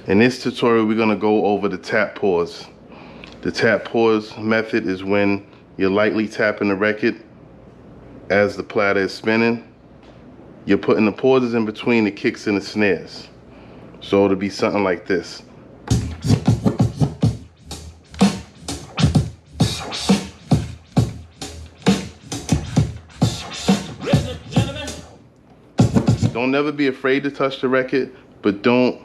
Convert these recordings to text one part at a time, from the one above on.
In this tutorial, we're gonna go over the tap pause. The tap pause method is when you're lightly tapping the record as the platter is spinning. You're putting the pauses in between the kicks and the snares. So it'll be something like this. Don't never be afraid to touch the record, but don't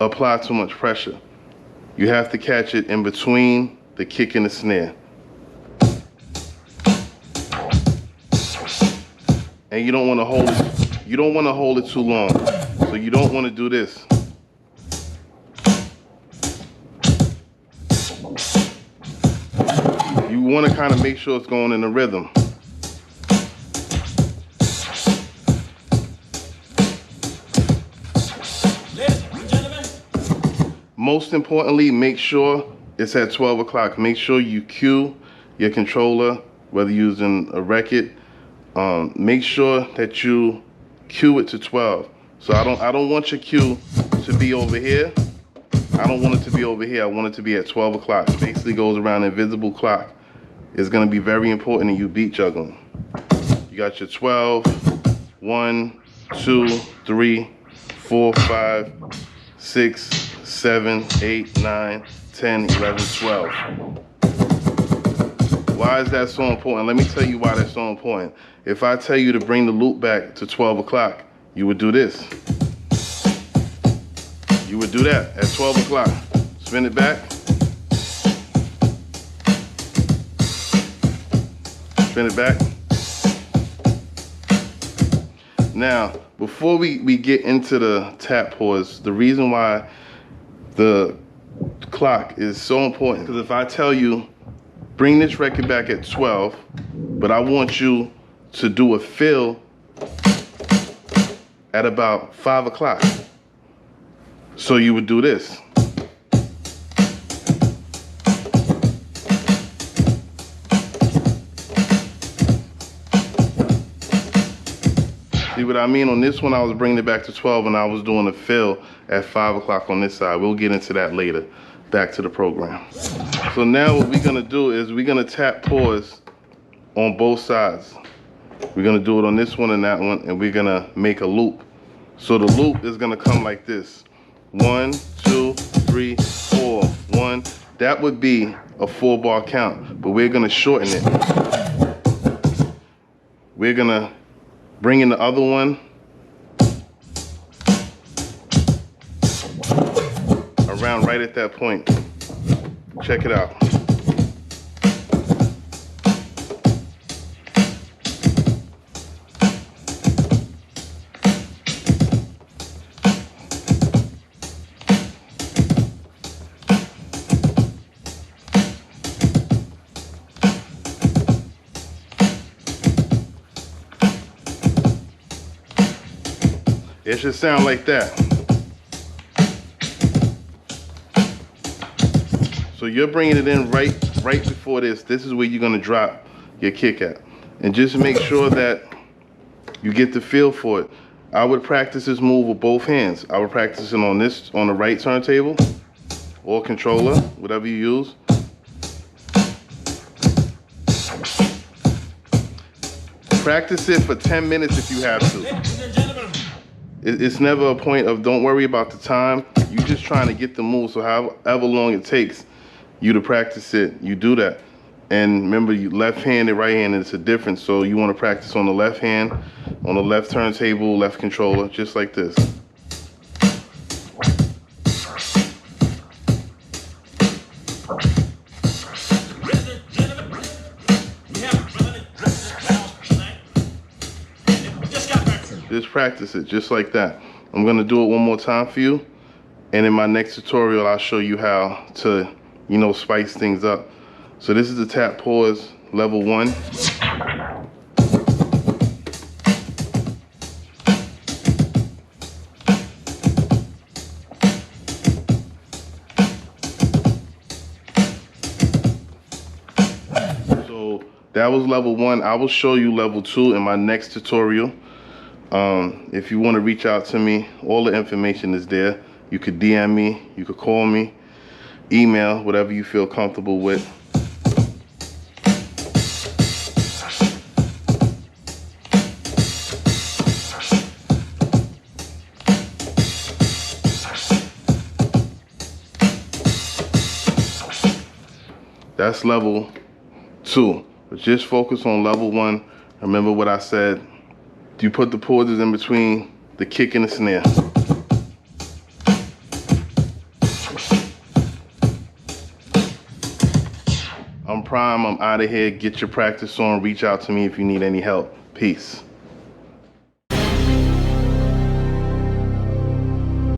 apply too much pressure. You have to catch it in between the kick and the snare. And you don't want to hold it. You don't want to hold it too long. So you don't want to do this. You want to kind of make sure it's going in the rhythm. Most importantly, make sure it's at 12 o'clock. Make sure you cue your controller, whether you're using a record. Make sure that you cue it to 12. So I don't want your cue to be over here. I don't want it to be over here. I want it to be at 12 o'clock. Basically goes around an invisible clock. It's gonna be very important in you beat juggling. You got your 12, 1, 2, 3, 4, 5, 6, 7, 8, 9, 10, 11, 12. Why is that so important? Let me tell you why that's so important. If I tell you to bring the loop back to 12 o'clock, you would do this. You would do that at 12 o'clock. Spin it back. Spin it back. Now, before we get into the tap pause, the reason why the clock is so important, because if I tell you, bring this record back at 12, but I want you to do a fill at about 5 o'clock. So you would do this. See what I mean? On this one, I was bringing it back to 12 and I was doing a fill at 5 o'clock on this side. We'll get into that later. Back to the program. So now what we're gonna do is we're gonna tap pause on both sides. We're gonna do it on this one and that one, and we're gonna make a loop. So the loop is gonna come like this. 1, 2, 3, 4, 1. That would be a 4-bar count, but we're gonna shorten it. We're gonna bring in the other one around right at that point. Check it out. It should sound like that. So you're bringing it in right before this. This is where you're gonna drop your kick at. And just make sure that you get the feel for it. I would practice this move with both hands. I would practice it on the right turntable or controller, whatever you use. Practice it for 10 minutes if you have to. It's never a point of don't worry about the time. You're just trying to get the move. So however long it takes you to practice it, you do that. And remember, you left hand and right hand, it's a difference. So you want to practice on the left hand, on the left turntable, left controller, just like this. Just practice it, just like that. I'm gonna do it one more time for you. And in my next tutorial, I'll show you how to, spice things up. So this is the tap pause level 1. So that was level 1. I will show you level 2 in my next tutorial. If you want to reach out to me, all the information is there You could DM me, you could call me, email, whatever you feel comfortable with. That's level 2. But just focus on level 1. Remember what I said. You put the pauses in between the kick and the snare. I'm Prime. I'm out of here. Get your practice on. Reach out to me if you need any help. Peace.